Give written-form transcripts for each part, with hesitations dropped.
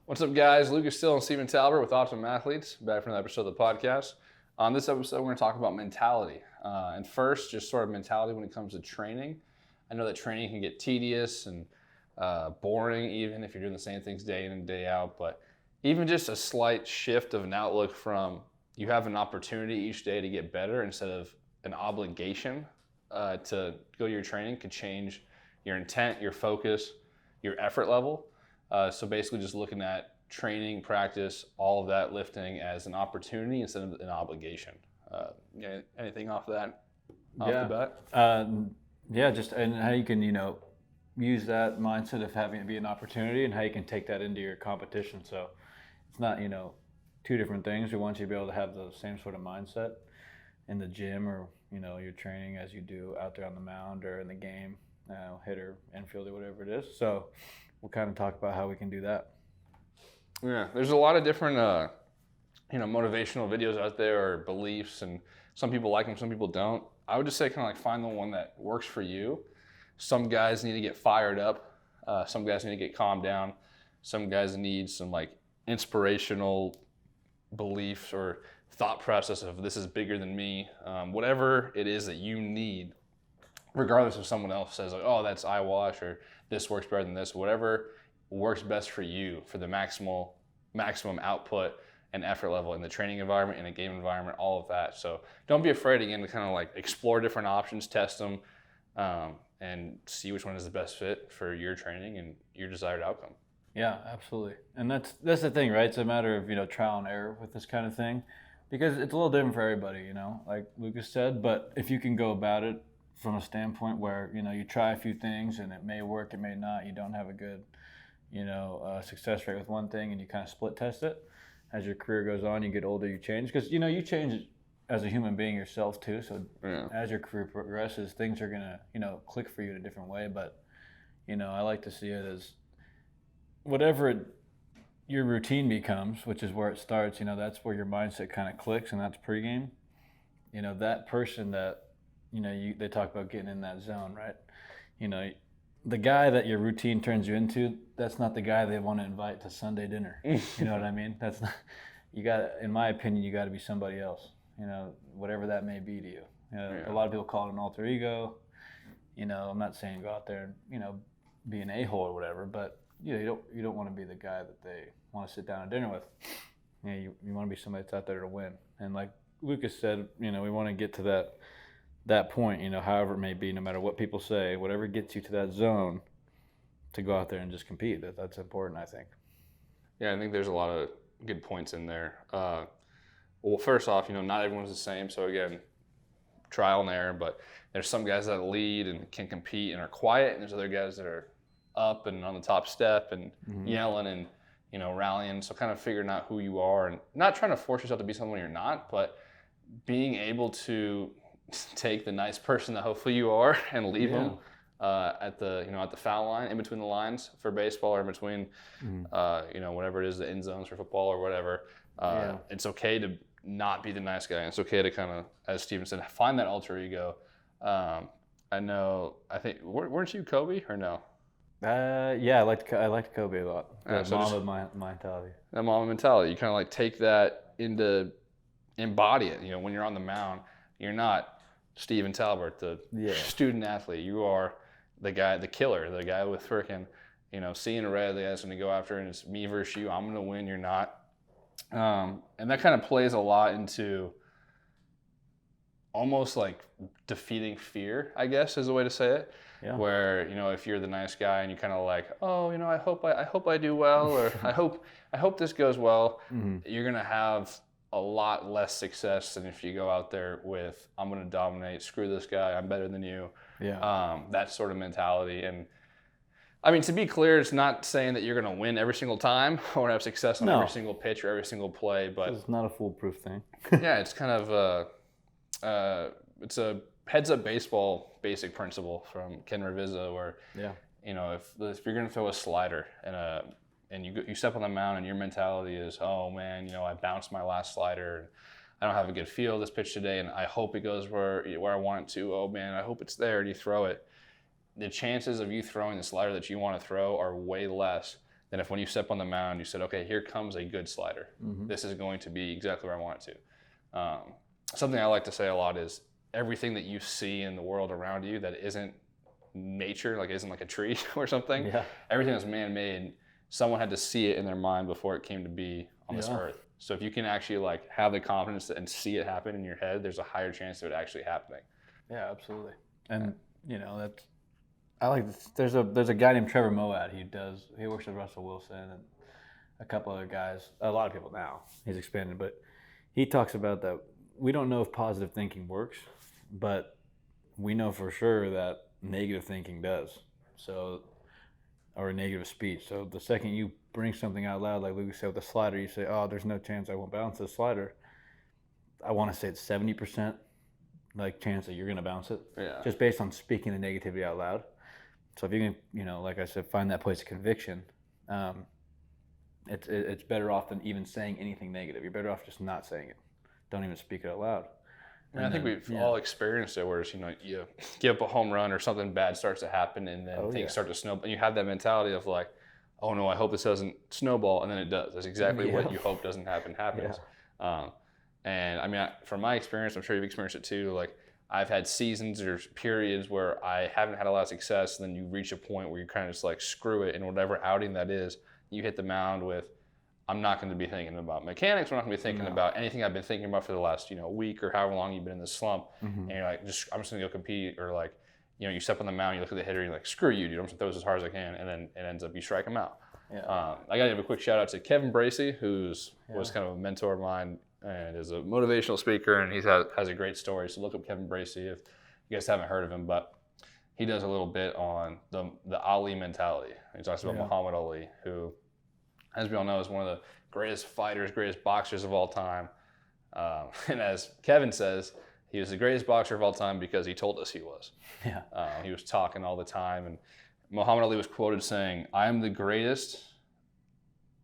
What's up, guys? Lucas Still and Steven Talbert with Optimum Athletes, back for another episode of the podcast. On this episode, we're going to talk about mentality. And first, just sort of mentality when it comes to training. I know that training can get tedious and boring, even if you're doing the same things day in and day out. But even just a slight shift of an outlook from you have an opportunity each day to get better instead of an obligation to go to your training could change your intent, your focus, your effort level. So basically just looking at training, practice, all of that lifting as an opportunity instead of an obligation. Anything off that, off the bat? Just and how you can, use that mindset of having it be an opportunity and how you can take that into your competition. So it's not, two different things. We want you to be able to have the same sort of mindset in the gym or, your training as you do out there on the mound or in the game, hitter, infield, or whatever it is. So we'll kind of talk about how we can do that. Yeah, there's a lot of different, motivational videos out there or beliefs, and some people like them, some people don't. I would just say kind of like find the one that works for you. Some guys need to get fired up. Some guys need to get calmed down. Some guys need some like inspirational beliefs or thought process of this is bigger than me. Whatever it is that you need, regardless if someone else says like, oh, that's eyewash or this works better than this, whatever works best for you for the maximum output and effort level in the training environment, in a game environment, all of that. So don't be afraid again to kind of like explore different options, test them, and see which one is the best fit for your training and your desired outcome. Yeah, absolutely. And that's the thing, right? It's a matter of, trial and error with this kind of thing because it's a little different for everybody, like Lucas said, but if you can go about it from a standpoint where, you try a few things and it may work, it may not, you don't have a good, success rate with one thing and you kind of split test it. As your career goes on, you get older, you change. Because, you change as a human being yourself too. So as your career progresses, things are going to, click for you in a different way. But, I like to see it as whatever your routine becomes, which is where it starts, that's where your mindset kind of clicks, and that's pregame. That person that, they talk about getting in that zone, right? The guy that your routine turns you into, that's not the guy they want to invite to Sunday dinner. You know what I mean? That's not, in my opinion, you got to be somebody else, whatever that may be to you. A lot of people call it an alter ego. I'm not saying go out there and, be an a-hole or whatever, but you don't want to be the guy that they want to sit down at dinner with. You want to be somebody that's out there to win. And like Lucas said, we want to get to that point, however it may be, no matter what people say, whatever gets you to that zone to go out there and just compete. That's important, I think. Yeah, I think there's a lot of good points in there. Well, first off, not everyone's the same. So again, trial and error, but there's some guys that lead and can compete and are quiet, and there's other guys that are up and on the top step and yelling and, rallying. So kind of figuring out who you are and not trying to force yourself to be someone you're not, but being able to take the nice person that hopefully you are and leave them at the foul line, in between the lines for baseball, or in between whatever it is, the end zones for football or whatever. It's okay to not be the nice guy. It's okay to kind of, as Steven said, find that alter ego. I think weren't you Kobe or no? I liked Kobe a lot. The So Mamba mentality. That Mamba mentality. You kind of like take that into embody it. When you're on the mound, you're not Steven Talbert, the student athlete. You are the guy, the killer, the guy with freaking, seeing red, the guy's going to go after, and it's me versus you. I'm going to win. You're not. And that kind of plays a lot into almost like defeating fear, I guess, is a way to say it. Yeah. Where, if you're the nice guy and you kind of like, oh, I hope I do well, or I hope this goes well, you're going to have a lot less success than if you go out there with, I'm going to dominate, screw this guy, I'm better than you. That sort of mentality. And I mean, to be clear, it's not saying that you're going to win every single time or have success on every single pitch or every single play, but it's not a foolproof thing. Yeah, it's kind of it's a heads-up baseball basic principle from Ken Ravizza, where if you're going to throw a slider and you step on the mound and your mentality is, oh man, I bounced my last slider, I don't have a good feel of this pitch today, and I hope it goes where I want it to. Oh man, I hope it's there, and you throw it. The chances of you throwing the slider that you want to throw are way less than if when you step on the mound, you said, okay, here comes a good slider. This is going to be exactly where I want it to. Something I like to say a lot is everything that you see in the world around you that isn't nature, like isn't like a tree or something, everything that's man-made, someone had to see it in their mind before it came to be on this earth. So if you can actually like have the confidence and see it happen in your head, there's a higher chance of it actually happening. Yeah, absolutely. And you know, that's, I like this. There's a guy named Trevor Moad. He works with Russell Wilson and a couple other guys. A lot of people now. He's expanded, but he talks about that we don't know if positive thinking works, but we know for sure that negative thinking does. So, or negative speech. So the second you bring something out loud, like Lucas said with the slider, you say, "Oh, there's no chance I won't bounce this slider." I want to say it's 70% like chance that you're going to bounce it, just based on speaking the negativity out loud. So if you can, you know, like I said, find that place of conviction, it's better off than even saying anything negative. You're better off just not saying it. Don't even speak it out loud. And I think we've all experienced it, where it's, you know, you give up a home run or something bad starts to happen, and then things start to snowball. And you have that mentality of like, oh no, I hope this doesn't snowball, and then it does. That's exactly what you hope doesn't happen happens. And I mean, from my experience, I'm sure you've experienced it too. Like, I've had seasons or periods where I haven't had a lot of success, and then you reach a point where you kind of just like, screw it, and whatever outing that is, you hit the mound with, I'm not going to be thinking about mechanics. I'm not going to be thinking about anything I've been thinking about for the last, you know, week or however long you've been in this slump. And you're like, I'm just going to go compete. Or like, you know, you step on the mound, you look at the hitter, and you're like, screw you, dude. I'm just going to throw this as hard as I can. And then it ends up you strike him out. I got to give a quick shout out to Kevin Bracey, who's was kind of a mentor of mine and is a motivational speaker. And he has a great story. So look up Kevin Bracey if you guys haven't heard of him. But he does a little bit on the Ali mentality. He talks about Muhammad Ali, who, as we all know, is one of the greatest fighters, greatest boxers of all time. And as Kevin says, he was the greatest boxer of all time because he told us he was. He was talking all the time. And Muhammad Ali was quoted saying, "I am the greatest.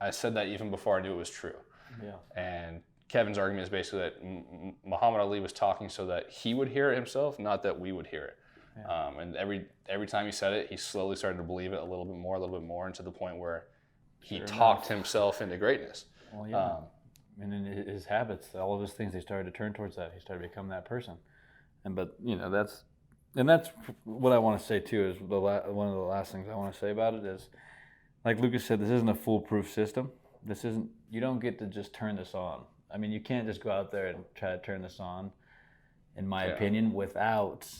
I said that even before I knew it was true." And Kevin's argument is basically that Muhammad Ali was talking so that he would hear it himself, not that we would hear it. And every time he said it, he slowly started to believe it a little bit more, and to the point where he talked himself into greatness. And in his habits, all of his things, he started to turn towards that. He started to become that person. But you know, that's what I want to say too. Is one of the last things I want to say about it is, like Lucas said, this isn't a foolproof system. This isn't. You don't get to just turn this on. I mean, you can't just go out there and try to turn this on, in my opinion, without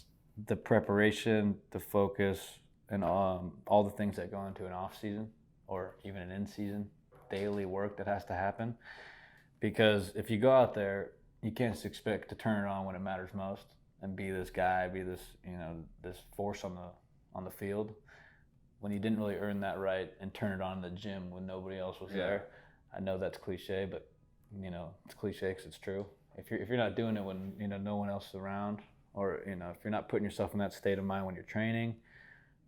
the preparation, the focus, and all the things that go into an off season or even an in season daily work that has to happen. Because if you go out there, you can't just expect to turn it on when it matters most and be this guy, be this, you know, this force on the field when you didn't really earn that right and turn it on in the gym when nobody else was there. I know that's cliche, but you know, it's cliche because it's true. If you're not doing it when, you know, no one else is around, or, you know, if you're not putting yourself in that state of mind when you're training,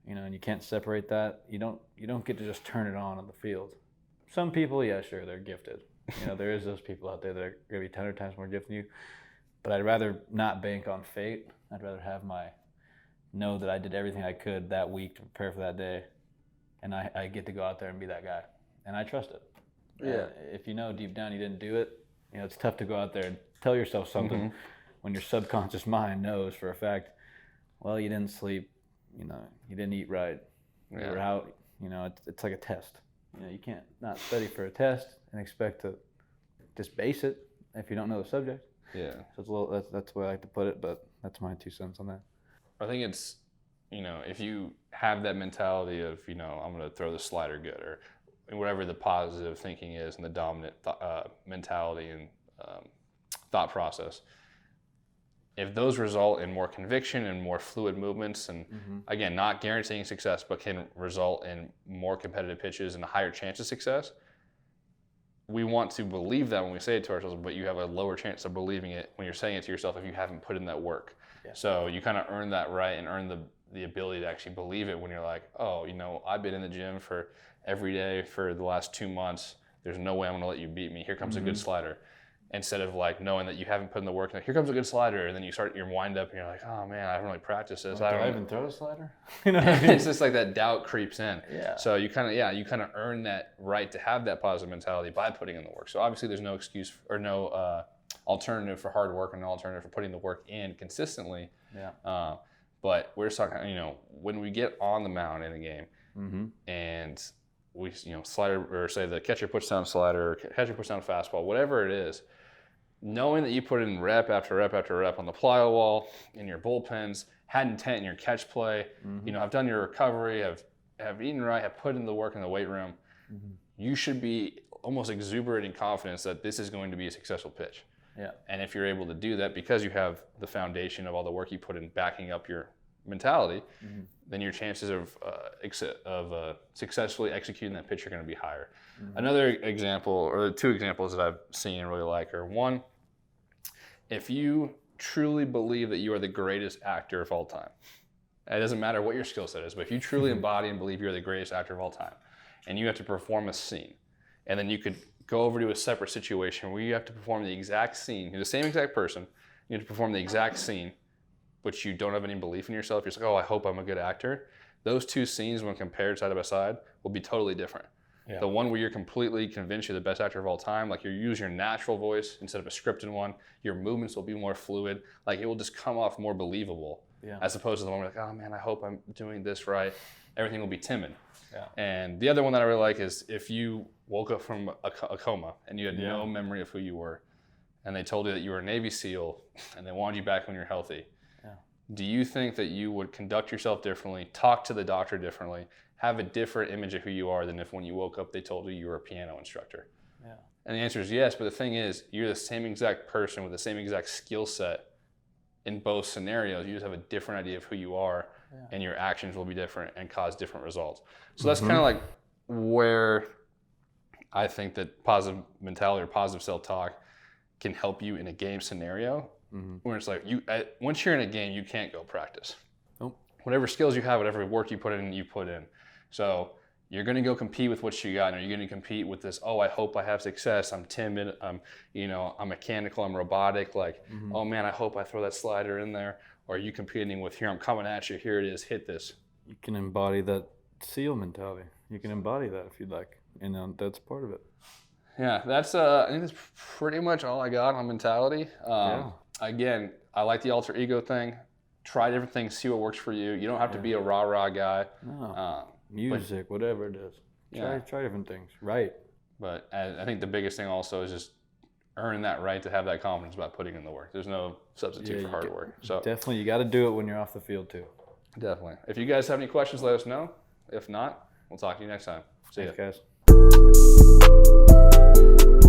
you know, and you can't separate that, you don't get to just turn it on the field. Some people, yeah, sure, they're gifted. You know, there is those people out there that are going to be 10 times more gifted than you. But I'd rather not bank on fate. I'd rather know that I did everything I could that week to prepare for that day, and I get to go out there and be that guy, and I trust it. If you know deep down you didn't do it, you know, it's tough to go out there and tell yourself something when your subconscious mind knows for a fact, well, you didn't sleep, you know, you didn't eat right, or how, you know, it's like a test. You know, you can't not study for a test and expect to just base it if you don't know the subject. So it's a little, that's the way I like to put it, but that's my 2 cents on that. I think it's, you know, if you have that mentality of, you know, I'm going to throw the slider good, or whatever the positive thinking is and the dominant mentality and thought process, if those result in more conviction and more fluid movements, and again, not guaranteeing success, but can result in more competitive pitches and a higher chance of success, we want to believe that when we say it to ourselves, but you have a lower chance of believing it when you're saying it to yourself if you haven't put in that work. So you kind of earn that right and earn the ability to actually believe it when you're like, oh, you know, I've been in the gym for every day for the last 2 months. There's no way I'm going to let you beat me. Here comes a good slider. instead of like knowing that you haven't put in the work. Like, here comes a good slider, and then you start your wind up, and you're like, oh man, I haven't really practiced this. Like, do I even throw a slider? You know what I mean? It's just like that doubt creeps in. Yeah. So you kind of earn that right to have that positive mentality by putting in the work. So obviously there's no excuse or no alternative for hard work and no alternative for putting the work in consistently. Yeah. But we're just talking, when we get on the mound in a game and we, slider, or say the catcher puts down slider, or catcher puts down fastball, whatever it is, knowing that you put in rep after rep after rep on the plyo wall, in your bullpens, had intent in your catch play, have done your recovery, have eaten right, have put in the work in the weight room, you should be almost exuberant in confidence that this is going to be a successful pitch. Yeah. And if you're able to do that because you have the foundation of all the work you put in backing up your mentality, then your chances of successfully executing that pitch are going to be higher. Another example, or two examples that I've seen and really like, are one, if you truly believe that you are the greatest actor of all time, it doesn't matter what your skill set is, but if you truly embody and believe you're the greatest actor of all time, and you have to perform a scene, and then you could go over to a separate situation where you have to perform the exact scene, you're the same exact person, you have to perform the exact scene, but you don't have any belief in yourself, you're just like, oh, I hope I'm a good actor. Those two scenes, when compared side by side, will be totally different. Yeah. The one where you're completely convinced you're the best actor of all time, like you use your natural voice instead of a scripted one, your movements will be more fluid, like it will just come off more believable, as opposed to the one where like, oh man, I hope I'm doing this right. Everything will be timid. Yeah. And the other one that I really like is if you woke up from a coma and you had no memory of who you were, and they told you that you were a Navy SEAL and they wanted you back when you're healthy. Yeah. Do you think that you would conduct yourself differently, talk to the doctor differently, have a different image of who you are than if when you woke up they told you you were a piano instructor? Yeah. And the answer is yes, but the thing is, you're the same exact person with the same exact skill set in both scenarios. You just have a different idea of who you are, and your actions will be different and cause different results. So that's kind of like where I think that positive mentality or positive self-talk can help you in a game scenario, where it's like once you're in a game, you can't go practice. Nope. Whatever skills you have, whatever work you put in, you put in. So you're going to go compete with what you got, and you're going to compete with this, oh, I hope I have success. I'm timid. I'm mechanical. I'm robotic. Like, oh man, I hope I throw that slider in there. Or are you competing with, here, I'm coming at you. Here it is. Hit this. You can embody that SEAL mentality. You can embody that if you'd like. And that's part of it. Yeah, that's I think that's pretty much all I got on mentality. Again, I like the alter ego thing. Try different things, see what works for you. You don't have to be a rah-rah guy. No. Music, whatever it is. Try different things. Right. But I think the biggest thing also is just earn that right to have that confidence about putting in the work. There's no substitute for hard work. So definitely, you got to do it when you're off the field too. Definitely. If you guys have any questions, let us know. If not, we'll talk to you next time. See ya. Thanks, guys.